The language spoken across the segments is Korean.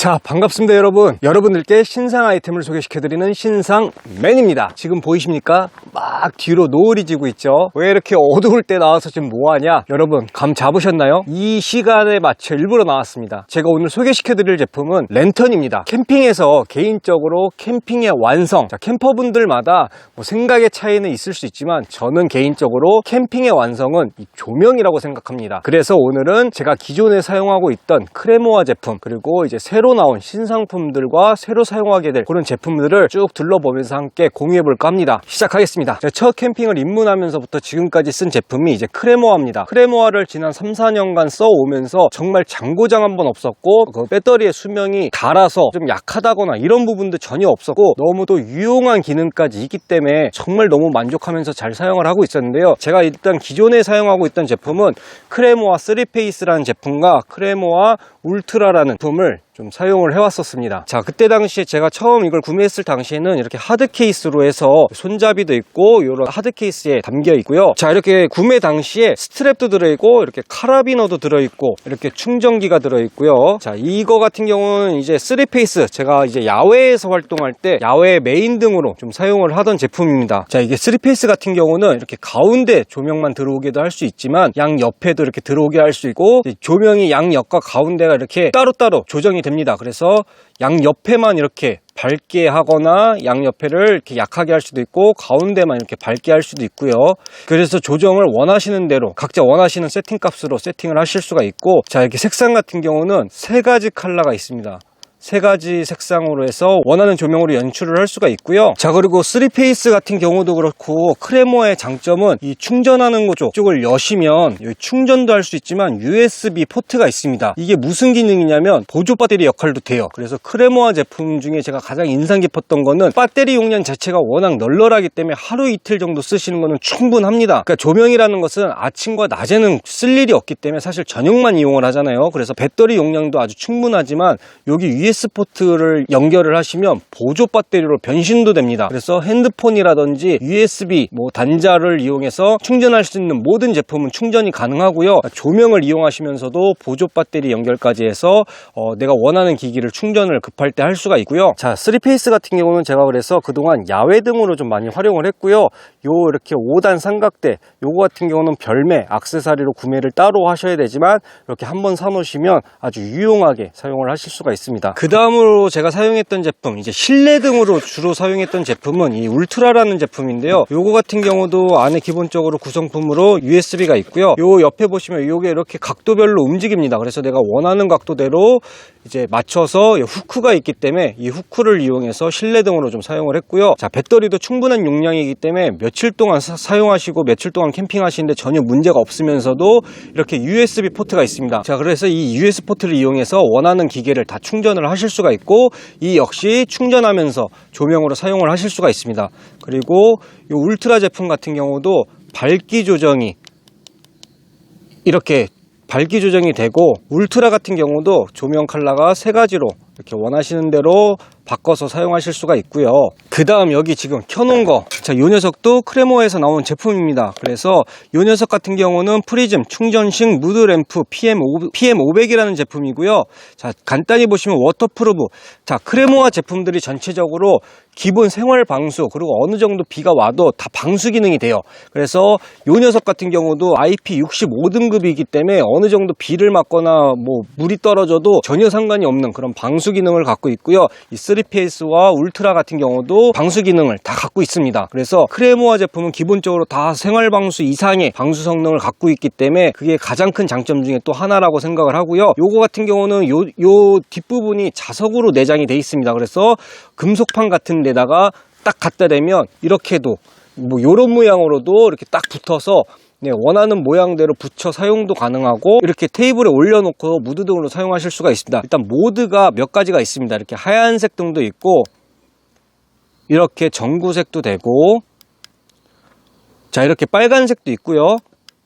자, 반갑습니다 여러분. 여러분들께 신상 아이템을 소개시켜드리는 신상맨입니다. 지금 보이십니까? 막 뒤로 노을이 지고 있죠. 왜 이렇게 어두울 때 나와서 지금 뭐하냐? 여러분 감 잡으셨나요? 이 시간에 맞춰 일부러 나왔습니다. 제가 오늘 소개시켜드릴 제품은 랜턴입니다. 캠핑에서 개인적으로 캠핑의 완성, 자, 캠퍼분들마다 뭐 생각의 차이는 있을 수 있지만 저는 개인적으로 캠핑의 완성은 이 조명이라고 생각합니다. 그래서 오늘은 제가 기존에 사용하고 있던 크레모아 제품, 그리고 이제 새로 나온 신상품들과 새로 사용하게 될 그런 제품들을 쭉 둘러보면서 함께 공유해볼까 합니다. 시작하겠습니다. 제가 첫 캠핑을 입문하면서부터 지금까지 쓴 제품이 이제 크레모아입니다. 크레모아를 지난 3, 4년간 써오면서 정말 장고장 한번 없었고, 그 배터리의 수명이 닳아서 좀 약하다거나 이런 부분도 전혀 없었고, 너무도 유용한 기능까지 있기 때문에 정말 너무 만족하면서 잘 사용을 하고 있었는데요. 제가 일단 기존에 사용하고 있던 제품은 크레모아 3페이스라는 제품과 크레모아 울트라라는 제품을 좀 사용을 해왔었습니다. 자, 그때 당시에 제가 처음 이걸 구매했을 당시에는 이렇게 하드 케이스로 해서 손잡이도 있고 이런 하드 케이스에 담겨 있고요. 자, 이렇게 구매 당시에 스트랩도 들어있고 이렇게 카라비너도 들어있고 이렇게 충전기가 들어있고요. 자, 이거 같은 경우는 이제 3페이스, 제가 이제 야외에서 활동할 때 야외 메인 등으로 좀 사용을 하던 제품입니다. 자, 이게 3페이스 같은 경우는 이렇게 가운데 조명만 들어오게도 할 수 있지만 양 옆에도 이렇게 들어오게 할 수 있고, 조명이 양 옆과 가운데가 이렇게 따로따로 조정이 됩니다. 그래서 양 옆에만 이렇게 밝게 하거나 양 옆에를 이렇게 약하게 할 수도 있고 가운데만 이렇게 밝게 할 수도 있고요. 그래서 조정을 원하시는 대로 각자 원하시는 세팅 값으로 세팅을 하실 수가 있고, 자, 이렇게 색상 같은 경우는 3가지 컬러가 있습니다. 3가지 색상으로 해서 원하는 조명으로 연출을 할 수가 있고요. 자, 그리고 3페이스 같은 경우도 그렇고 크레모아의 장점은 이 충전하는 곳 쪽을 여시면 여기 충전도 할 수 있지만 USB 포트가 있습니다. 이게 무슨 기능이냐면 보조 배터리 역할도 돼요. 그래서 크레모아 제품 중에 제가 가장 인상 깊었던 거는 배터리 용량 자체가 워낙 널널하기 때문에 하루 이틀 정도 쓰시는 거는 충분합니다. 그러니까 조명이라는 것은 아침과 낮에는 쓸 일이 없기 때문에 사실 저녁만 이용을 하잖아요. 그래서 배터리 용량도 아주 충분하지만 여기 USB 포트를 연결을 하시면 보조 배터리로 변신도 됩니다. 그래서 핸드폰이라든지 USB 단자를 이용해서 충전할 수 있는 모든 제품은 충전이 가능하고요. 조명을 이용하시면서도 보조 배터리 연결까지 해서 내가 원하는 기기를 충전을 급할 때 할 수가 있고요. 자, 3페이스 같은 경우는 제가 그래서 그동안 야외 등으로 좀 많이 활용을 했고요. 이렇게 5단 삼각대, 요거 같은 경우는 별매 액세서리로 구매를 따로 하셔야 되지만 이렇게 한번 사놓으시면 아주 유용하게 사용을 하실 수가 있습니다. 그 다음으로 제가 사용했던 제품, 이제 실내 등으로 주로 사용했던 제품은 이 울트라라는 제품인데요. 요거 같은 경우도 안에 기본적으로 구성품으로 USB가 있고요. 요 옆에 보시면 요게 이렇게 각도별로 움직입니다. 그래서 내가 원하는 각도대로 이제 맞춰서 후크가 있기 때문에 이 후크를 이용해서 실내 등으로 좀 사용을 했고요. 자, 배터리도 충분한 용량이기 때문에 며칠 동안 사용하시고 며칠 동안 캠핑하시는데 전혀 문제가 없으면서도 이렇게 USB 포트가 있습니다. 자, 그래서 이 USB 포트를 이용해서 원하는 기계를 다 충전을 하실 수가 있고, 이 역시 충전하면서 조명으로 사용을 하실 수가 있습니다. 그리고 이 울트라 제품 같은 경우도 밝기 조정이 이렇게 밝기 조정이 되고, 울트라 같은 경우도 조명 컬러가 3가지로 이렇게 원하시는 대로 바꿔서 사용하실 수가 있고요. 그 다음 여기 지금 켜놓은 거, 자, 이 녀석도 크레모아에서 나온 제품입니다. 그래서 이 녀석 같은 경우는 프리즘 충전식 무드 램프 PM500이라는 제품이고요. 자, 간단히 보시면 워터프루프, 자, 크레모아 제품들이 전체적으로 기본 생활 방수, 그리고 어느 정도 비가 와도 다 방수 기능이 돼요. 그래서 이 녀석 같은 경우도 IP65등급이기 때문에 어느 정도 비를 맞거나 물이 떨어져도 전혀 상관이 없는 그런 방수 기능을 갖고 있고요. 이 3페이스와 울트라 같은 경우도 방수 기능을 다 갖고 있습니다. 그래서 크레모아 제품은 기본적으로 다 생활 방수 이상의 방수 성능을 갖고 있기 때문에 그게 가장 큰 장점 중에 또 하나라고 생각을 하고요. 요거 같은 경우는 요 뒷부분이 자석으로 내장이 돼 있습니다. 그래서 금속판 같은 데다가 딱 갖다 대면 이렇게도 요런 모양으로도 이렇게 딱 붙어서 원하는 모양대로 붙여 사용도 가능하고, 이렇게 테이블에 올려놓고 무드 등으로 사용하실 수가 있습니다. 일단 모드가 몇 가지가 있습니다. 이렇게 하얀색 등도 있고, 이렇게 전구색도 되고, 자, 이렇게 빨간색도 있고요.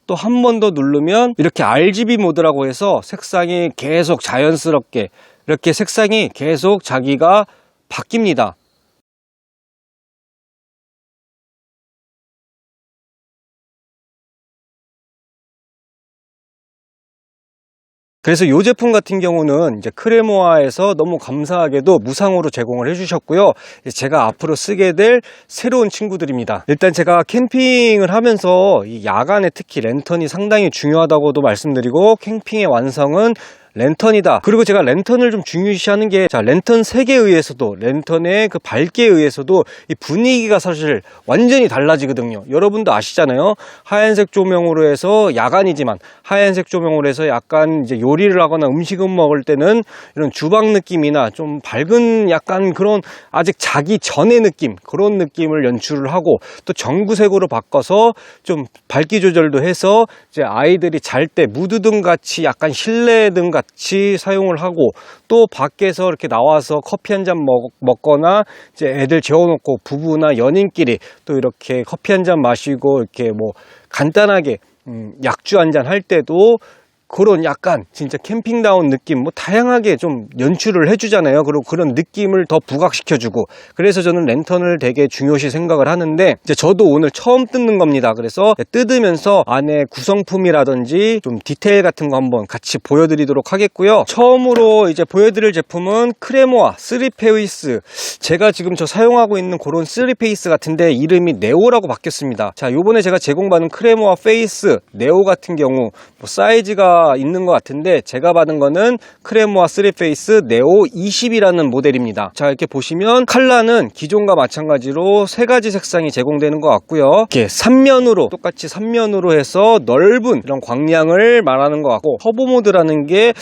또 한 번 더 누르면 이렇게 RGB 모드라고 해서 색상이 계속 자연스럽게 이렇게 색상이 계속 자기가 바뀝니다. 그래서 이 제품 같은 경우는 이제 크레모아에서 너무 감사하게도 무상으로 제공을 해주셨고요. 제가 앞으로 쓰게 될 새로운 친구들입니다. 일단 제가 캠핑을 하면서 이 야간에 특히 랜턴이 상당히 중요하다고도 말씀드리고, 캠핑의 완성은 랜턴이다. 그리고 제가 랜턴을 좀 중요시하는 게, 자, 랜턴 색에 의해서도, 랜턴의 그 밝기에 의해서도 이 분위기가 사실 완전히 달라지거든요. 여러분도 아시잖아요. 하얀색 조명으로 해서, 야간이지만 하얀색 조명으로 해서 약간 이제 요리를 하거나 음식을 먹을 때는 이런 주방 느낌이나 좀 밝은 약간 그런 아직 자기 전의 느낌, 그런 느낌을 연출을 하고, 또 전구색으로 바꿔서 좀 밝기 조절도 해서 이제 아이들이 잘 때 무드등 같이 약간 실내등 같이 사용을 하고, 또 밖에서 이렇게 나와서 커피 한 잔 먹거나 이제 애들 재워놓고 부부나 연인끼리 또 이렇게 커피 한 잔 마시고 이렇게 뭐 간단하게 약주 한 잔 할 때도 그런 약간 진짜 캠핑다운 느낌, 뭐 다양하게 좀 연출을 해주잖아요. 그리고 그런 느낌을 더 부각시켜주고, 그래서 저는 랜턴을 되게 중요시 생각을 하는데, 이제 저도 오늘 처음 뜯는 겁니다. 그래서 뜯으면서 안에 구성품이라든지 좀 디테일 같은 거 한번 같이 보여드리도록 하겠고요. 처음으로 이제 보여드릴 제품은 크레모아 3페이스. 제가 지금 저 사용하고 있는 그런 3페이스 같은데 이름이 네오라고 바뀌었습니다. 자, 요번에 제가 제공받은 크레모아 페이스 네오 같은 경우 뭐 사이즈가 있는 것 같은데, 제가 받은 거는 크레모아 3페이스 네오 20이라는 모델입니다. 자, 이렇게 보시면 컬러는 기존과 마찬가지로 세 가지 색상이 제공되는 것 같고요. 이렇게 3면으로, 똑같이 3면으로 해서 넓은 이런 광량을 말하는 것 같고, 터보 모드라는 게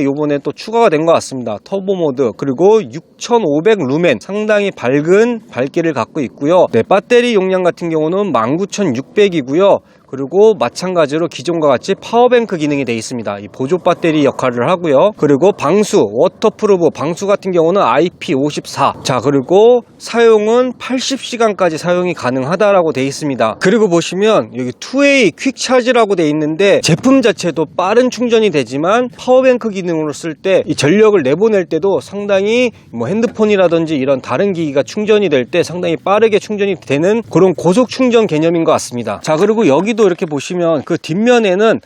요번에 또 추가가 된 것 같습니다. 터보 모드, 그리고 6500 루멘, 상당히 밝은 밝기를 갖고 있고요. 네, 배터리 용량 같은 경우는 19600이고요. 그리고 마찬가지로 기존과 같이 파워뱅크 기능이 되어 있습니다. 이 보조 배터리 역할을 하고요. 그리고 방수, 워터프루프 방수 같은 경우는 IP54. 자, 그리고 사용은 80시간까지 사용이 가능하다라고 되어 있습니다. 그리고 보시면 여기 2way 퀵 차지라고 되어 있는데, 제품 자체도 빠른 충전이 되지만 파워뱅크 기능으로 쓸 때 이 전력을 내보낼 때도 상당히 뭐 핸드폰이라든지 이런 다른 기기가 충전이 될 때 상당히 빠르게 충전이 되는 그런 고속 충전 개념인 것 같습니다. 자, 그리고 여기도 이렇게 보시면 그 뒷면에는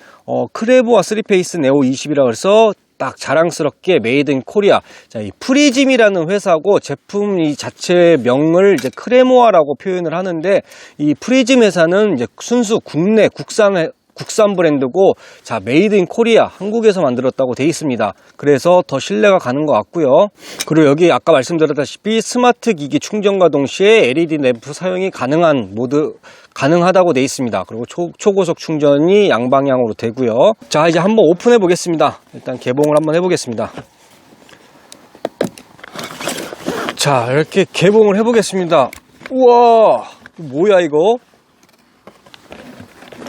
크레모아 3페이스 네오 20이라고 해서 딱 자랑스럽게 메이드 인 코리아. 자, 이 프리즘이라는 회사고, 제품 이 자체 명을 이제 크레모아라고 표현을 하는데, 이 프리즘 회사는 이제 순수 국내 국산 브랜드고, 자, 메이드 인 코리아, 한국에서 만들었다고 되어 있습니다. 그래서 더 신뢰가 가는 것 같고요. 그리고 여기 아까 말씀드렸다시피 스마트 기기 충전과 동시에 LED 램프 사용이 가능하다고 되어 있습니다. 그리고 초고속 충전이 양방향으로 되고요. 자, 이제 한번 오픈해 보겠습니다. 일단 개봉을 한번 해 보겠습니다. 자, 이렇게 개봉을 해 보겠습니다. 우와, 뭐야 이거?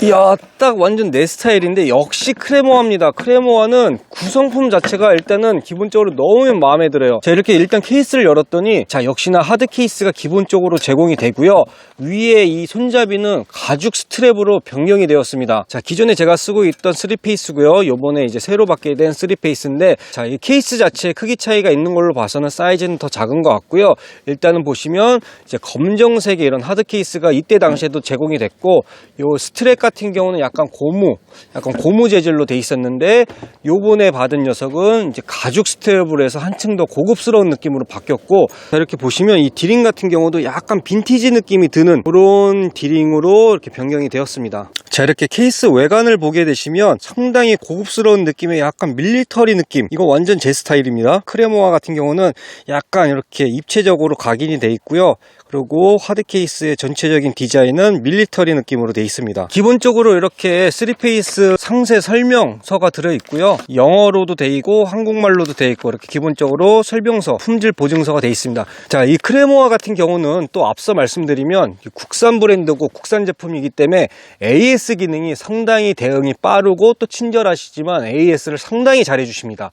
이야, 딱 완전 내 스타일인데 역시 크레모아입니다. 크레모아는 구성품 자체가 일단은 기본적으로 너무 마음에 들어요. 자, 이렇게 일단 케이스를 열었더니, 자, 역시나 하드 케이스가 기본적으로 제공이 되고요. 위에 이 손잡이는 가죽 스트랩으로 변경이 되었습니다. 자, 기존에 제가 쓰고 있던 3페이스고요. 요번에 이제 새로 받게 된 3페이스인데, 자, 이 케이스 자체에 크기 차이가 있는 걸로 봐서는 사이즈는 더 작은 것 같고요. 일단은 보시면 이제 검정색의 이런 하드 케이스가 이때 당시에도 제공이 됐고, 요 스트랩 같은 경우는 약간 고무 재질로 돼 있었는데, 요번에 받은 녀석은 이제 가죽 스트랩으로 해서 한층 더 고급스러운 느낌으로 바뀌었고, 자, 이렇게 보시면 이 디링 같은 경우도 약간 빈티지 느낌이 드는 그런 디링으로 이렇게 변경이 되었습니다. 자, 이렇게 케이스 외관을 보게 되시면 상당히 고급스러운 느낌의 약간 밀리터리 느낌, 이거 완전 제 스타일입니다. 크레모아 같은 경우는 약간 이렇게 입체적으로 각인이 돼 있고요. 그리고 하드 케이스의 전체적인 디자인은 밀리터리 느낌으로 되어 있습니다. 기본적으로 이렇게 3페이스 상세 설명서가 들어있고요. 영어로도 되어 있고 한국말로도 되어 있고, 이렇게 기본적으로 설명서, 품질 보증서가 되어 있습니다. 자, 이 크레모아 같은 경우는 또 앞서 말씀드리면 국산 브랜드고 국산 제품이기 때문에 AS 기능이 상당히 대응이 빠르고 또 친절하시지만 AS를 상당히 잘 해주십니다.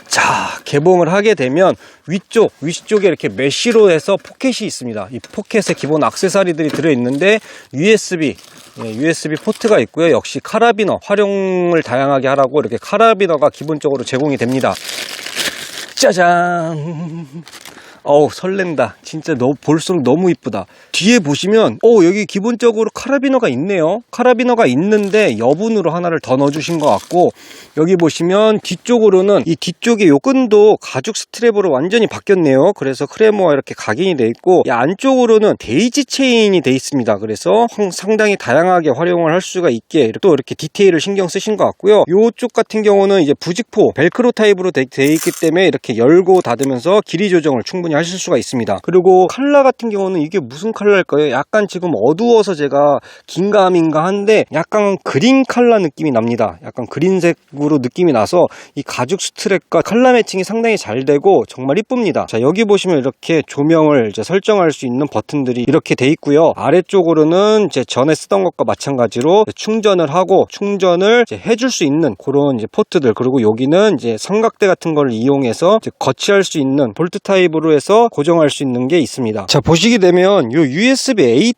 자, 개봉을 하게 되면 위쪽에 이렇게 메쉬로 해서 포켓이 있습니다. 이 포켓에 기본 액세서리들이 들어있는데 USB 포트가 있고요. 역시 카라비너, 활용을 다양하게 하라고 이렇게 카라비너가 기본적으로 제공이 됩니다. 짜잔! 어우, 설렌다. 진짜 볼수록 너무 이쁘다. 뒤에 보시면 여기 기본적으로 카라비너가 있네요. 카라비너가 있는데 여분으로 하나를 더 넣어주신 것 같고, 여기 보시면 뒤쪽으로는 이 뒤쪽에 요 끈도 가죽 스트랩으로 완전히 바뀌었네요. 그래서 크레모와 이렇게 각인이 돼 있고, 이 안쪽으로는 데이지 체인이 돼 있습니다. 그래서 상당히 다양하게 활용을 할 수가 있게 또 이렇게 디테일을 신경 쓰신 것 같고요. 요쪽 같은 경우는 이제 부직포 벨크로 타입으로 돼 있기 때문에 이렇게 열고 닫으면서 길이 조정을 충분히 하실 수가 있습니다. 그리고 컬러 같은 경우는 이게 무슨 컬러일까요? 약간 지금 어두워서 제가 긴가민가 한데 약간 그린 컬러 느낌이 납니다. 약간 그린색으로 느낌이 나서 이 가죽 스트랩과 컬러 매칭이 상당히 잘 되고 정말 이쁩니다. 자, 여기 보시면 이렇게 조명을 이제 설정할 수 있는 버튼들이 이렇게 돼 있고요. 아래쪽으로는 이제 전에 쓰던 것과 마찬가지로 충전을 하고 충전을 이제 해줄 수 있는 그런 이제 포트들, 그리고 여기는 이제 삼각대 같은 걸 이용해서 이제 거치할 수 있는 볼트 타입으로 해서 고정할 수 있는 게 있습니다. 자, 보시게 되면 요 USB A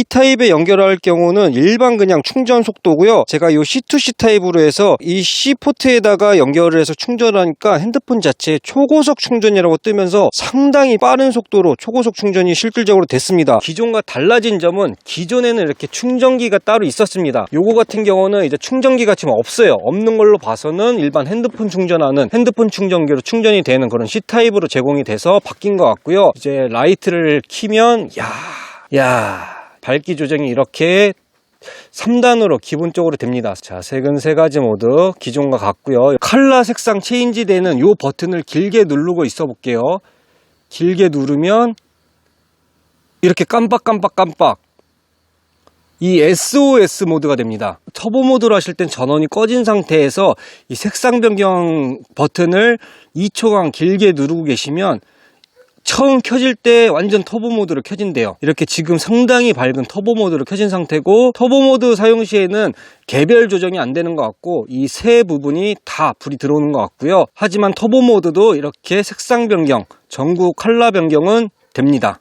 타입에 연결할 경우는 일반 그냥 충전 속도고요. 제가 요 C2C 타입으로 해서 이 C 포트에다가 연결을 해서 충전하니까 핸드폰 자체에 초고속 충전이라고 뜨면서 상당히 빠른 속도로 초고속 충전이 실질적으로 됐습니다. 기존과 달라진 점은 기존에는 이렇게 충전기가 따로 있었습니다. 요거 같은 경우는 이제 충전기가 지금 없어요. 없는 걸로 봐서는 일반 핸드폰 충전하는 핸드폰 충전기로 충전이 되는 그런 C 타입으로 제공이 돼서 바뀐 것 같고요. 이제 라이트를 켜면 밝기 조정이 이렇게 3단으로 기본적으로 됩니다. 자, 색은 3가지 모드 기존과 같고요. 컬러 색상 체인지 되는 요 버튼을 길게 누르고 있어 볼게요. 길게 누르면 이렇게 깜빡 이 SOS 모드가 됩니다. 터보 모드로 하실 땐 전원이 꺼진 상태에서 이 색상 변경 버튼을 2초간 길게 누르고 계시면 처음 켜질 때 완전 터보 모드로 켜진대요. 이렇게 지금 상당히 밝은 터보 모드로 켜진 상태고, 터보 모드 사용 시에는 개별 조정이 안 되는 것 같고 이 세 부분이 다 불이 들어오는 것 같고요. 하지만 터보 모드도 이렇게 색상 변경, 전구 컬러 변경은 됩니다.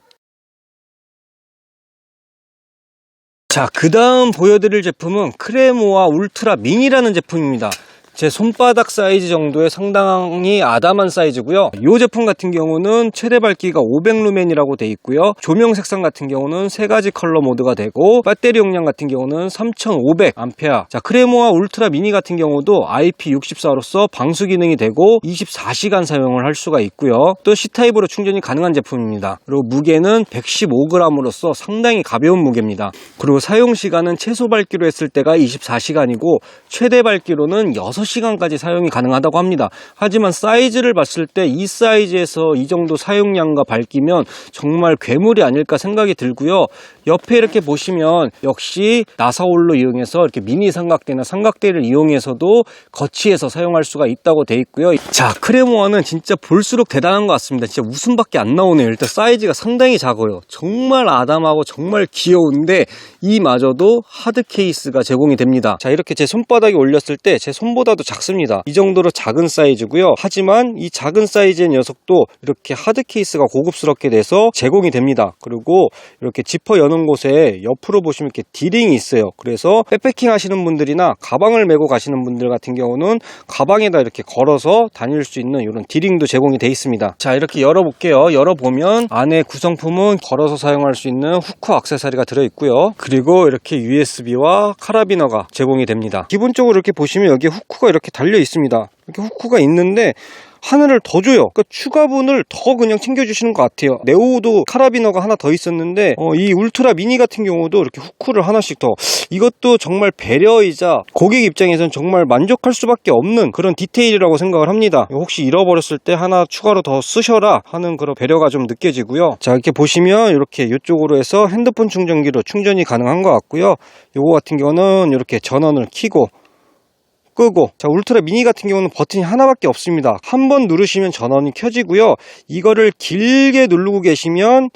자, 그 다음 보여드릴 제품은 크레모아 울트라 미니라는 제품입니다. 제 손바닥 사이즈 정도의 상당히 아담한 사이즈고요. 이 제품 같은 경우는 최대 밝기가 500루멘이라고 되어 있고요. 조명 색상 같은 경우는 3가지 컬러 모드가 되고, 배터리 용량 같은 경우는 3500A. 자, 크레모아 울트라 미니 같은 경우도 IP64로서 방수 기능이 되고 24시간 사용을 할 수가 있고요. 또 C타입으로 충전이 가능한 제품입니다. 그리고 무게는 115g으로서 상당히 가벼운 무게입니다. 그리고 사용 시간은 최소 밝기로 했을 때가 24시간이고 최대 밝기로는 6시간까지 사용이 가능하다고 합니다. 하지만 사이즈를 봤을 때 이 사이즈에서 이 정도 사용량과 밝기면 정말 괴물이 아닐까 생각이 들고요. 옆에 이렇게 보시면 역시 나사홀로 이용해서 이렇게 미니 삼각대나 삼각대를 이용해서도 거치해서 사용할 수가 있다고 되어 있고요. 자, 크레모아는 진짜 볼수록 대단한 것 같습니다. 진짜 웃음밖에 안 나오네요. 일단 사이즈가 상당히 작아요. 정말 아담하고 정말 귀여운데 이마저도 하드 케이스가 제공이 됩니다. 자, 이렇게 제 손바닥에 올렸을 때 제 손보다도 작습니다. 이 정도로 작은 사이즈고요. 하지만 이 작은 사이즈의 녀석도 이렇게 하드 케이스가 고급스럽게 돼서 제공이 됩니다. 그리고 이렇게 지퍼 여는 곳에 옆으로 보시면 이렇게 디링이 있어요. 그래서 백패킹 하시는 분들이나 가방을 메고 가시는 분들 같은 경우는 가방에다 이렇게 걸어서 다닐 수 있는 이런 디링도 제공이 되어 있습니다. 자, 이렇게 열어볼게요. 열어보면 안에 구성품은 걸어서 사용할 수 있는 후크 액세서리가 들어있고요. 그리고 이렇게 USB와 카라비너가 제공이 됩니다. 기본적으로 이렇게 보시면 여기에 후크가 이렇게 달려 있습니다. 이렇게 후크가 있는데 하나를 더 줘요. 그러니까 추가분을 더 그냥 챙겨주시는 것 같아요. 네오도 카라비너가 하나 더 있었는데 이 울트라 미니 같은 경우도 이렇게 후크를 하나씩 더, 이것도 정말 배려이자 고객 입장에서는 정말 만족할 수밖에 없는 그런 디테일이라고 생각을 합니다. 혹시 잃어버렸을 때 하나 추가로 더 쓰셔라 하는 그런 배려가 좀 느껴지고요. 자, 이렇게 보시면 이렇게 이쪽으로 해서 핸드폰 충전기로 충전이 가능한 것 같고요. 요거 같은 경우는 이렇게 전원을 켜고 끄고, 자, 울트라 미니 같은 경우는 버튼이 하나밖에 없습니다. 한 번 누르시면 전원이 켜지고요. 이거를 길게 누르고 계시면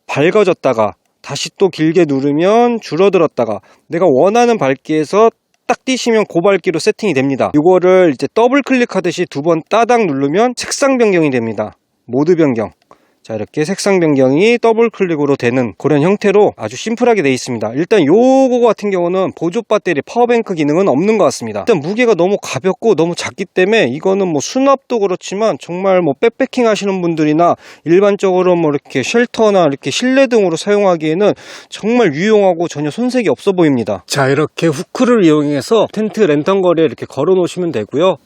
밝아졌다가 다시 또 길게 누르면 줄어들었다가 내가 원하는 밝기에서 딱 띄시면 고밝기로 세팅이 됩니다. 이거를 이제 더블 클릭하듯이 2번 따닥 누르면 색상 변경이 됩니다. 모드 변경. 자, 이렇게 색상 변경이 더블 클릭으로 되는 그런 형태로 아주 심플하게 되어 있습니다. 일단 요거 같은 경우는 보조 배터리 파워뱅크 기능은 없는 것 같습니다. 일단 무게가 너무 가볍고 너무 작기 때문에 이거는 뭐 수납도 그렇지만 정말 뭐 백패킹 하시는 분들이나 일반적으로 뭐 이렇게 쉘터나 이렇게 실내 등으로 사용하기에는 정말 유용하고 전혀 손색이 없어 보입니다. 자, 이렇게 후크를 이용해서 텐트 랜턴 거리에 이렇게 걸어 놓으시면 되고요.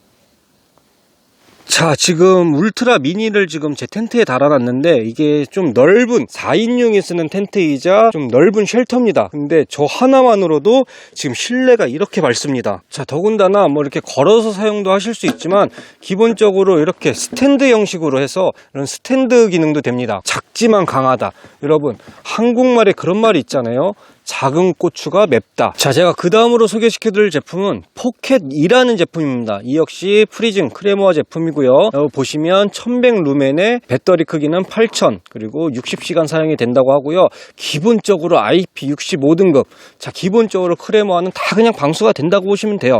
자, 지금 울트라 미니를 지금 제 텐트에 달아놨는데 이게 좀 넓은 4인용이 쓰는 텐트이자 좀 넓은 쉘터입니다. 근데 저 하나만으로도 지금 실내가 이렇게 밝습니다. 자, 더군다나 뭐 이렇게 걸어서 사용도 하실 수 있지만 기본적으로 이렇게 스탠드 형식으로 해서 이런 스탠드 기능도 됩니다. 작지만 강하다. 여러분, 한국말에 그런 말이 있잖아요. 작은 고추가 맵다. 자, 제가 그 다음으로 소개시켜드릴 제품은 포켓2라는 제품입니다. 이 역시 프리즘 크레모아 제품이고요. 여기 보시면 1100 루멘의 배터리 크기는 8000, 그리고 60시간 사용이 된다고 하고요. 기본적으로 IP65등급. 자, 기본적으로 크레모아는 다 그냥 방수가 된다고 보시면 돼요.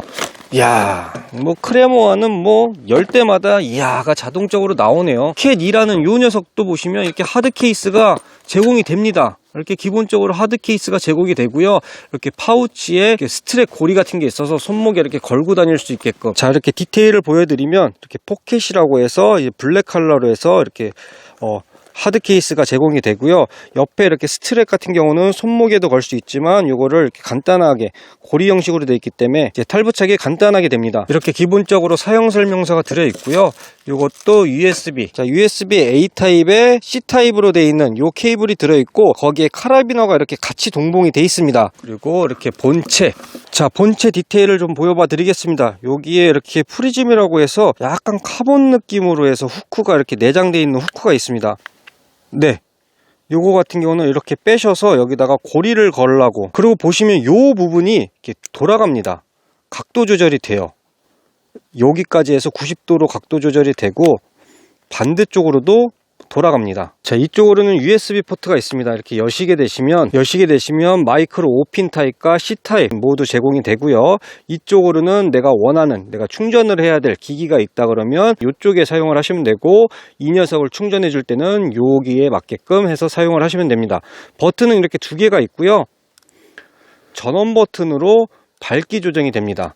이야, 뭐 크레모아는 뭐 열 때마다 이야가 자동적으로 나오네요. 포켓2라는 요 녀석도 보시면 이렇게 하드 케이스가 제공이 됩니다. 이렇게 기본적으로 하드 케이스가 제공이 되고요. 이렇게 파우치에 이렇게 스트랩 고리 같은 게 있어서 손목에 이렇게 걸고 다닐 수 있게끔. 자, 이렇게 디테일을 보여드리면 이렇게 포켓이라고 해서 블랙 컬러로 해서 이렇게 하드 케이스가 제공이 되고요. 옆에 이렇게 스트랩 같은 경우는 손목에도 걸 수 있지만 요거를 이렇게 간단하게 고리 형식으로 되어 있기 때문에 이제 탈부착이 간단하게 됩니다. 이렇게 기본적으로 사용 설명서가 들어 있고요. 요것도 USB. 자, USB A 타입에 C 타입으로 되어 있는 요 케이블이 들어 있고 거기에 카라비너가 이렇게 같이 동봉이 되어 있습니다. 그리고 이렇게 본체. 자, 본체 디테일을 좀 보여봐 드리겠습니다. 여기에 이렇게 프리즘이라고 해서 약간 카본 느낌으로 해서 후크가 이렇게 내장되어 있는 후크가 있습니다. 네, 요거 같은 경우는 이렇게 빼셔서 여기다가 고리를 걸라고. 그리고 보시면 요 부분이 이렇게 돌아갑니다. 각도 조절이 돼요. 여기까지 해서 90도로 각도 조절이 되고 반대쪽으로도 돌아갑니다. 자, 이쪽으로는 USB 포트가 있습니다. 이렇게 여시게 되시면 마이크로 5핀 타입과 C 타입 모두 제공이 되고요. 이쪽으로는 내가 원하는, 내가 충전을 해야 될 기기가 있다 그러면 이쪽에 사용을 하시면 되고, 이 녀석을 충전해 줄 때는 여기에 맞게끔 해서 사용을 하시면 됩니다. 버튼은 이렇게 두 개가 있고요. 전원 버튼으로 밝기 조정이 됩니다.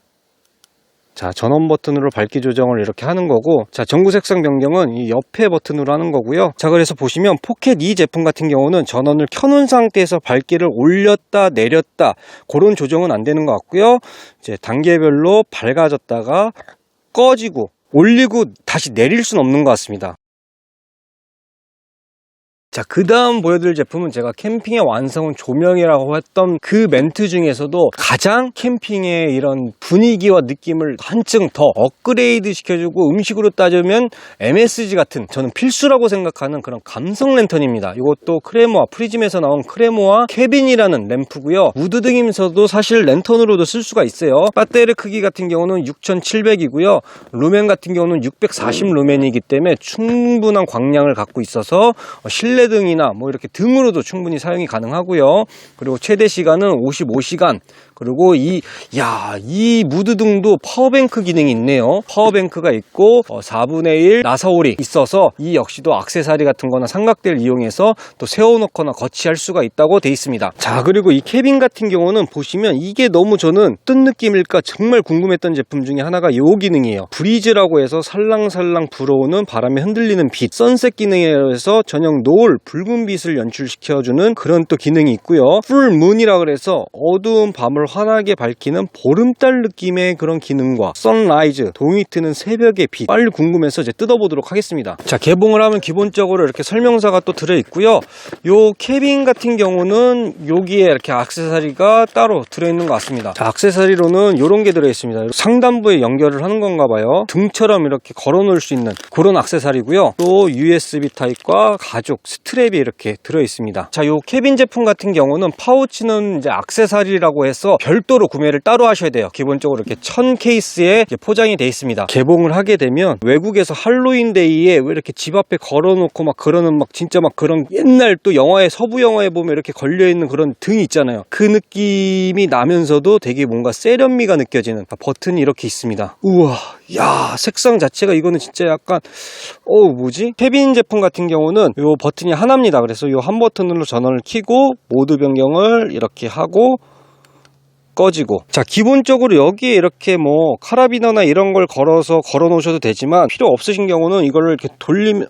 자, 전원 버튼으로 밝기 조정을 이렇게 하는 거고, 자, 전구 색상 변경은 이 옆에 버튼으로 하는 거고요. 자, 그래서 보시면 포켓2 제품 같은 경우는 전원을 켜놓은 상태에서 밝기를 올렸다 내렸다 그런 조정은 안 되는 것 같고요. 이제 단계별로 밝아졌다가 꺼지고 올리고 다시 내릴 수는 없는 것 같습니다. 자, 그 다음 보여드릴 제품은 제가 캠핑의 완성은 조명이라고 했던 그 멘트 중에서도 가장 캠핑의 이런 분위기와 느낌을 한층 더 업그레이드 시켜주고, 음식으로 따지면 MSG 같은, 저는 필수라고 생각하는 그런 감성 랜턴입니다. 이것도 크레모아, 프리즘에서 나온 크레모아 케빈이라는 램프고요. 우드 등이면서도 사실 랜턴으로도 쓸 수가 있어요. 배터리 크기 같은 경우는 6700이고요. 루멘 같은 경우는 640 루멘이기 때문에 충분한 광량을 갖고 있어서 실내 등이나 뭐 이렇게 등으로도 충분히 사용이 가능하고요. 그리고 최대 시간은 55시간. 그리고 이 무드 등도 파워뱅크 기능이 있네요. 파워뱅크가 있고 4분의 1 나사홀이 있어서 이 역시도 액세서리 같은 거나 삼각대를 이용해서 또 세워놓거나 거치할 수가 있다고 돼 있습니다. 자, 그리고 이 캐빈 같은 경우는 보시면 이게 너무 저는 어떤 느낌일까 정말 궁금했던 제품 중에 하나가 이 기능이에요. 브리즈라고 해서 살랑살랑 불어오는 바람에 흔들리는 빛, 선셋 기능이라고 해서 저녁 노을, 붉은 빛을 연출시켜주는 그런 또 기능이 있고요. 풀문이라 그래서 어두운 밤을 환하게 밝히는 보름달 느낌의 그런 기능과 선라이즈, 동이 트는 새벽의 빛. 빨리 궁금해서 이제 뜯어보도록 하겠습니다. 자, 개봉을 하면 기본적으로 이렇게 설명서가 또 들어있고요. 요 캐빈 같은 경우는 여기에 이렇게 액세서리가 따로 들어있는 것 같습니다. 자, 액세서리로는 이런 게 들어있습니다. 상단부에 연결을 하는 건가 봐요. 등처럼 이렇게 걸어 놓을 수 있는 그런 액세서리고요. 또 USB 타입과 가죽 스트랩이 이렇게 들어있습니다. 자, 요 캐빈 제품 같은 경우는 파우치는 이제 액세서리라고 해서 있어서 별도로 구매를 따로 하셔야 돼요. 기본적으로 이렇게 1000 케이스에 포장이 되어 있습니다. 개봉을 하게 되면 외국에서 할로윈데이에 왜 이렇게 집 앞에 걸어놓고 막 그러는 막 진짜 막 그런 옛날 또 영화에 서부 영화에 보면 이렇게 걸려있는 그런 등이 있잖아요. 그 느낌이 나면서도 되게 뭔가 세련미가 느껴지는 버튼이 이렇게 있습니다. 우와, 야, 색상 자체가 이거는 진짜 약간 뭐지? 케빈 제품 같은 경우는 요 버튼이 하나입니다. 그래서 요 한 버튼으로 전원을 켜고 모드 변경을 이렇게 하고 꺼지고, 자, 기본적으로 여기에 이렇게 뭐 카라비너나 이런 걸 걸어서 걸어 놓으셔도 되지만 필요 없으신 경우는 이거를 이렇게 돌리면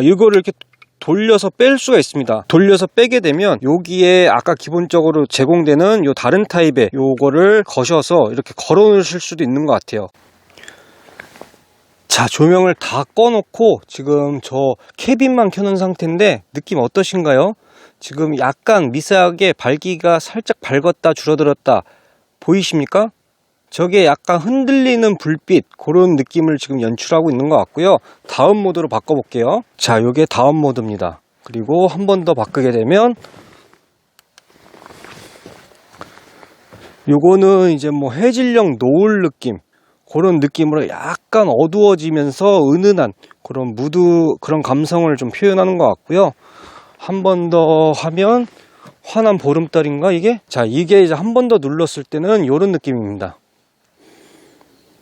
이거를 이렇게 돌려서 뺄 수가 있습니다. 돌려서 빼게 되면 여기에 아까 기본적으로 제공되는 요 다른 타입의 요거를 거셔서 이렇게 걸어 놓으실 수도 있는 것 같아요. 자, 조명을 다 꺼놓고 지금 저 캐빈만 켜놓은 상태인데 느낌 어떠신가요? 지금 약간 미세하게 밝기가 살짝 밝았다 줄어들었다 보이십니까? 저게 약간 흔들리는 불빛, 그런 느낌을 지금 연출하고 있는 것 같고요. 다음 모드로 바꿔볼게요. 자, 요게 다음 모드입니다. 그리고 한 번 더 바꾸게 되면 요거는 이제 뭐 해질녘 노을 느낌, 그런 느낌으로 약간 어두워지면서 은은한 그런 무드, 그런 감성을 좀 표현하는 것 같고요. 한 번 더 하면 환한 보름달인가 이게? 자, 이게 이제 한 번 더 눌렀을 때는 이런 느낌입니다.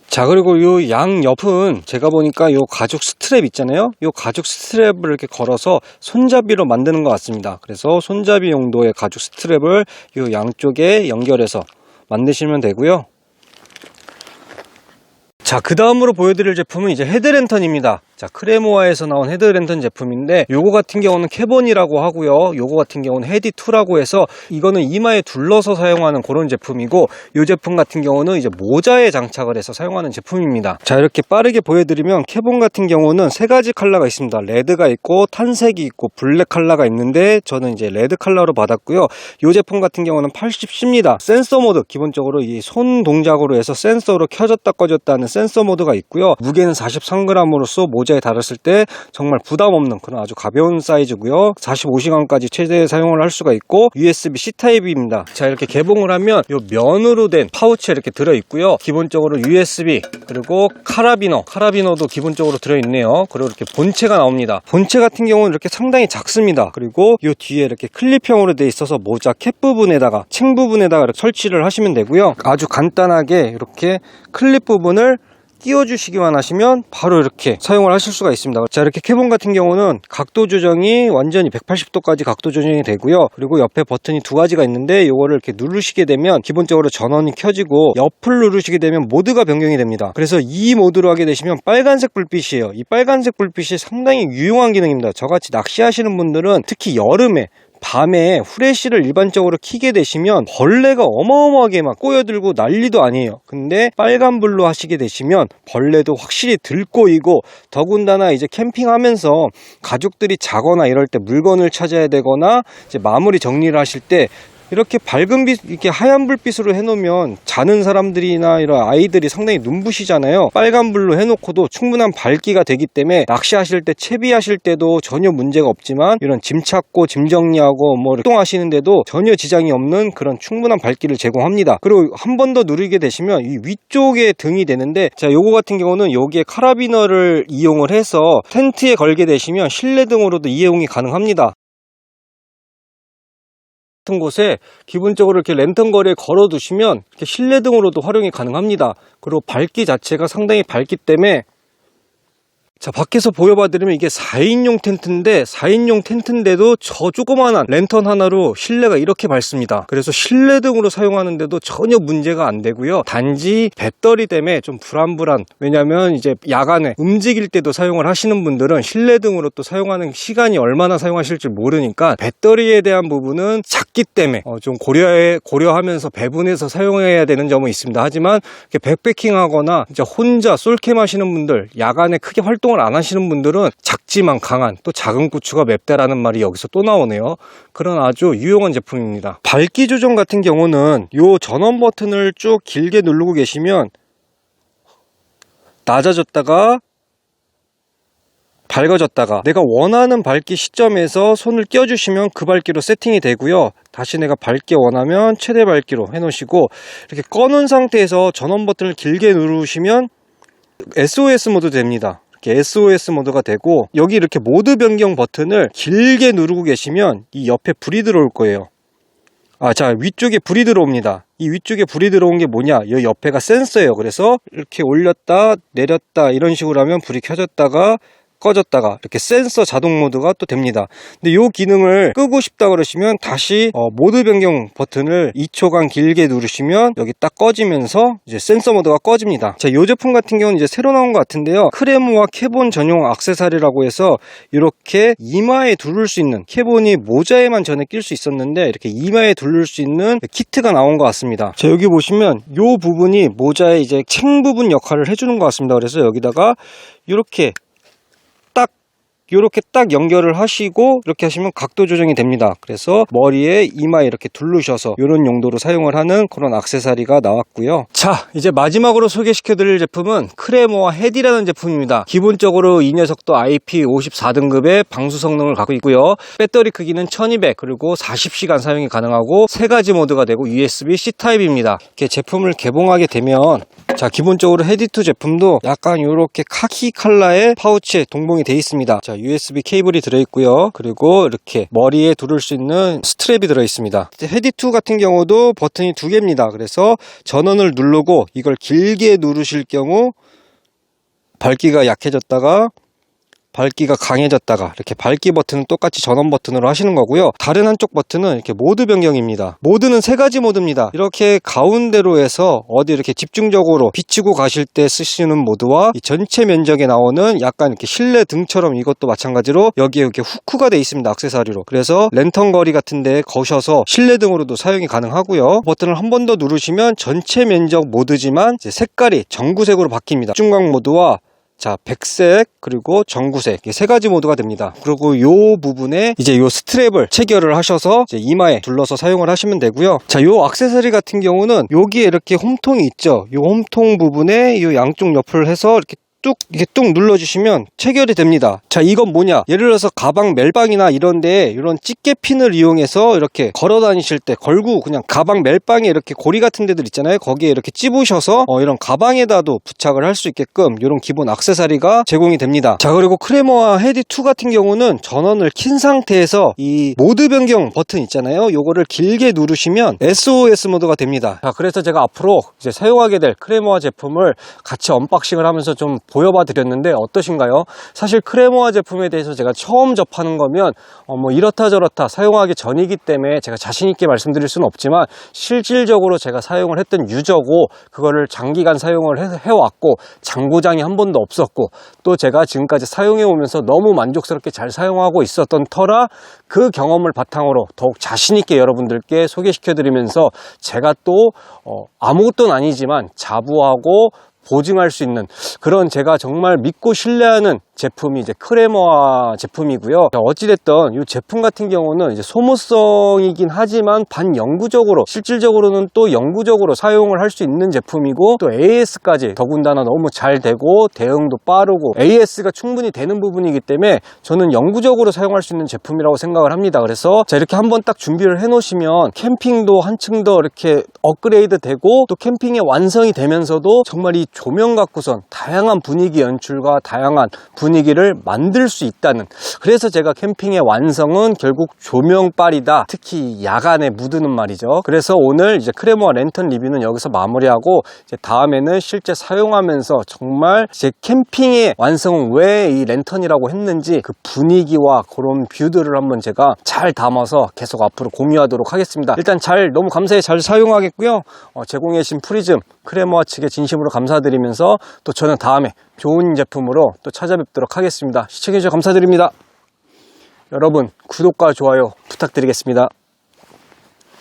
자, 그리고 요 양 옆은 제가 보니까 요 가죽 스트랩 있잖아요. 요 가죽 스트랩을 이렇게 걸어서 손잡이로 만드는 것 같습니다. 그래서 손잡이 용도의 가죽 스트랩을 요 양쪽에 연결해서 만드시면 되고요. 자, 그 다음으로 보여드릴 제품은 이제 헤드랜턴입니다. 자, 크레모아에서 나온 헤드랜턴 제품인데 요거 같은 경우는 캐본이라고 하고요. 요거 같은 경우는 헤디2라고 해서 이거는 이마에 둘러서 사용하는 그런 제품이고, 요 제품 같은 경우는 이제 모자에 장착을 해서 사용하는 제품입니다. 자, 이렇게 빠르게 보여드리면 캐본 같은 경우는 세 가지 컬러가 있습니다. 레드가 있고 탄색이 있고 블랙 컬러가 있는데 저는 이제 레드 컬러로 받았고요. 요 제품 같은 경우는 80C입니다. 센서 모드, 기본적으로 이 손 동작으로 해서 센서로 켜졌다 꺼졌다 하는 센서 모드가 있고요. 무게는 43g으로서 모자에 달았을 때 정말 부담 없는 그런 아주 가벼운 사이즈고요. 45시간까지 최대 사용을 할 수가 있고 USB-C 타입입니다. 자, 이렇게 개봉을 하면 요 면으로 된 파우치에 이렇게 들어 있고요. 기본적으로 USB 그리고 카라비너도 기본적으로 들어 있네요. 그리고 이렇게 본체가 나옵니다. 본체 같은 경우는 이렇게 상당히 작습니다. 그리고 요 뒤에 이렇게 클립형으로 되어 있어서 모자 캡 부분에다가 층 부분에다가 이렇게 설치를 하시면 되고요. 아주 간단하게 이렇게 클립 부분을 끼워주시기만 하시면 바로 이렇게 사용을 하실 수가 있습니다. 자, 이렇게 캐본 같은 경우는 각도 조정이 완전히 180도까지 각도 조정이 되고요. 그리고 옆에 버튼이 두 가지가 있는데 요거를 이렇게 누르시게 되면 기본적으로 전원이 켜지고 옆을 누르시게 되면 모드가 변경이 됩니다. 그래서 이 모드로 하게 되시면 빨간색 불빛이에요. 이 빨간색 불빛이 상당히 유용한 기능입니다. 저같이 낚시하시는 분들은 특히 여름에 밤에 후레쉬를 일반적으로 켜게 되시면 벌레가 어마어마하게 막 꼬여들고 난리도 아니에요. 근데 빨간불로 하시게 되시면 벌레도 확실히 덜 꼬이고, 더군다나 이제 캠핑하면서 가족들이 자거나 이럴 때 물건을 찾아야 되거나 이제 마무리 정리를 하실 때 이렇게 밝은 빛, 이렇게 하얀 불빛으로 해놓으면 자는 사람들이나 이런 아이들이 상당히 눈부시잖아요. 빨간불로 해놓고도 충분한 밝기가 되기 때문에 낚시하실 때, 채비하실 때도 전혀 문제가 없지만 이런 짐 찾고 짐 정리하고 뭐 활동하시는데도 전혀 지장이 없는 그런 충분한 밝기를 제공합니다. 그리고 한 번 더 누르게 되시면 이 위쪽에 등이 되는데, 자, 요거 같은 경우는 여기에 카라비너를 이용을 해서 텐트에 걸게 되시면 실내 등으로도 이용이 가능합니다. 같은 곳에 기본적으로 이렇게 랜턴 거리에 걸어 두시면 이렇게 실내 등으로도 활용이 가능합니다. 그리고 밝기 자체가 상당히 밝기 때문에, 자, 밖에서 보여봐드리면 이게 4인용 텐트인데 4인용 텐트인데도 저 조그만한 랜턴 하나로 실내가 이렇게 밝습니다. 그래서 실내등으로 사용하는데도 전혀 문제가 안 되고요. 단지 배터리 때문에 좀 불안불안, 왜냐면 이제 야간에 움직일 때도 사용을 하시는 분들은 실내등으로 또 사용하는 시간이 얼마나 사용하실지 모르니까 배터리에 대한 부분은 작기 때문에 좀 고려하면서 배분해서 사용해야 되는 점은 있습니다. 하지만 이렇게 백패킹 하거나 이제 혼자 솔캠 하시는 분들, 야간에 크게 활동 안 하시는 분들은 작지만 강한, 또 작은 고추가 맵다라는 말이 여기서 또 나오네요. 그런 아주 유용한 제품입니다. 밝기 조정 같은 경우는 요 전원 버튼을 쭉 길게 누르고 계시면 낮아졌다가 밝아졌다가 내가 원하는 밝기 시점에서 손을 껴주시면 그 밝기로 세팅이 되고요. 다시 내가 밝게 원하면 최대 밝기로 해놓으시고 이렇게 꺼놓은 상태에서 전원 버튼을 길게 누르시면 SOS 모드 됩니다. 이렇게 SOS 모드가 되고 여기 이렇게 모드 변경 버튼을 길게 누르고 계시면 이 옆에 불이 들어올 거예요. 자, 위쪽에 불이 들어옵니다. 이 위쪽에 불이 들어온 게 뭐냐? 이 옆에가 센서예요. 그래서 이렇게 올렸다 내렸다 이런 식으로 하면 불이 켜졌다가 꺼졌다가 이렇게 센서 자동 모드가 또 됩니다. 근데 이 기능을 끄고 싶다 그러시면 다시 모드 변경 버튼을 2초간 길게 누르시면 여기 딱 꺼지면서 이제 센서 모드가 꺼집니다. 자, 이 제품 같은 경우는 이제 새로 나온 것 같은데요. 크레모아 캐본 전용 액세서리라고 해서 이렇게 이마에 두를 수 있는, 캐본이 모자에만 전에 낄 수 있었는데 이렇게 이마에 두를 수 있는 키트가 나온 것 같습니다. 자, 여기 보시면 이 부분이 모자의 이제 챙 부분 역할을 해주는 것 같습니다. 그래서 여기다가 이렇게 딱 연결을 하시고 이렇게 하시면 각도 조정이 됩니다. 그래서 머리에 이마에 이렇게 두르셔서 이런 용도로 사용을 하는 그런 액세서리가 나왔고요. 자, 이제 마지막으로 소개시켜 드릴 제품은 크레모아 헤디라는 제품입니다. 기본적으로 이 녀석도 IP54등급의 방수 성능을 갖고 있고요. 배터리 크기는 1200, 그리고 40시간 사용이 가능하고 3가지 모드가 되고 USB-C 타입입니다. 이렇게 제품을 개봉하게 되면 자, 기본적으로 헤디2 제품도 약간 이렇게 카키 컬러의 파우치에 동봉이 되어 있습니다. 자, USB 케이블이 들어있고요. 그리고 이렇게 머리에 두를 수 있는 스트랩이 들어있습니다. 헤디2 같은 경우도 버튼이 2개입니다. 그래서 전원을 누르고 이걸 길게 누르실 경우 밝기가 약해졌다가 밝기가 강해졌다가 이렇게 밝기 버튼은 똑같이 전원 버튼으로 하시는 거고요. 다른 한쪽 버튼은 이렇게 모드 변경입니다. 모드는 3가지 모드입니다. 이렇게 가운데로 해서 어디 이렇게 집중적으로 비추고 가실 때 쓰시는 모드와 이 전체 면적에 나오는 약간 이렇게 실내 등처럼 이것도 마찬가지로 여기에 이렇게 후크가 되어 있습니다. 액세서리로. 그래서 랜턴 거리 같은 데 거셔서 실내 등으로도 사용이 가능하고요. 버튼을 한 번 더 누르시면 전체 면적 모드지만 이제 색깔이 전구색으로 바뀝니다. 중광 모드와 자, 백색 그리고 전구색 이 3가지 모드가 됩니다. 그리고 요 부분에 이제 요 스트랩을 체결을 하셔서 이제 이마에 둘러서 사용을 하시면 되고요. 자, 요 액세서리 같은 경우는 여기에 이렇게 홈통이 있죠. 요 홈통 부분에 요 양쪽 옆을 해서 이렇게 뚝 눌러주시면 체결이 됩니다. 자, 이건 뭐냐? 예를 들어서 가방 멜빵이나 이런데 이런 집게 핀을 이용해서 이렇게 걸어 다니실 때 걸고 그냥 가방 멜빵에 이렇게 고리 같은 데들 있잖아요. 거기에 이렇게 찝으셔서 이런 가방에다도 부착을 할 수 있게끔 이런 기본 액세서리가 제공이 됩니다. 자, 그리고 크레모아 헤디2 같은 경우는 전원을 킨 상태에서 이 모드 변경 버튼 있잖아요. 요거를 길게 누르시면 SOS 모드가 됩니다. 자, 그래서 제가 앞으로 이제 사용하게 될 크레모아 제품을 같이 언박싱을 하면서 좀 보여봐 드렸는데 어떠신가요? 사실 크레모아 제품에 대해서 제가 처음 접하는 거면 뭐 이렇다 저렇다 사용하기 전이기 때문에 제가 자신 있게 말씀드릴 수는 없지만 실질적으로 제가 사용을 했던 유저고 그거를 장기간 사용을 해왔고 장고장이 한 번도 없었고 또 제가 지금까지 사용해 오면서 너무 만족스럽게 잘 사용하고 있었던 터라 그 경험을 바탕으로 더욱 자신 있게 여러분들께 소개시켜 드리면서 제가 또 아무것도 아니지만 자부하고 보증할 수 있는 그런 제가 정말 믿고 신뢰하는 제품이 이제 크레모아 제품이고요. 어찌됐든 이 제품 같은 경우는 이제 소모성이긴 하지만 반영구적으로 실질적으로는 또 영구적으로 사용을 할 수 있는 제품이고 또 AS까지 더군다나 너무 잘 되고 대응도 빠르고 AS가 충분히 되는 부분이기 때문에 저는 영구적으로 사용할 수 있는 제품이라고 생각을 합니다. 그래서 자, 이렇게 한번 딱 준비를 해 놓으시면 캠핑도 한층 더 이렇게 업그레이드 되고 또 캠핑의 완성이 되면서도 정말 이 조명 갖고선 다양한 분위기 연출과 다양한 분위기를 만들 수 있다는, 그래서 제가 캠핑의 완성은 결국 조명빨이다. 특히 야간에 무드는 말이죠. 그래서 오늘 이제 크레모아 랜턴 리뷰는 여기서 마무리하고 이제 다음에는 실제 사용하면서 정말 제 캠핑의 완성은 왜 이 랜턴이라고 했는지 그 분위기와 그런 뷰들을 한번 제가 잘 담아서 계속 앞으로 공유하도록 하겠습니다. 일단 너무 감사히 잘 사용하겠고요. 제공해 주신 프리즘 크레모아 측에 진심으로 감사드리면서 또 저는 다음에 좋은 제품으로 또 찾아뵙도록 하겠습니다. 시청해 주셔서 감사드립니다. 여러분 구독과 좋아요 부탁드리겠습니다.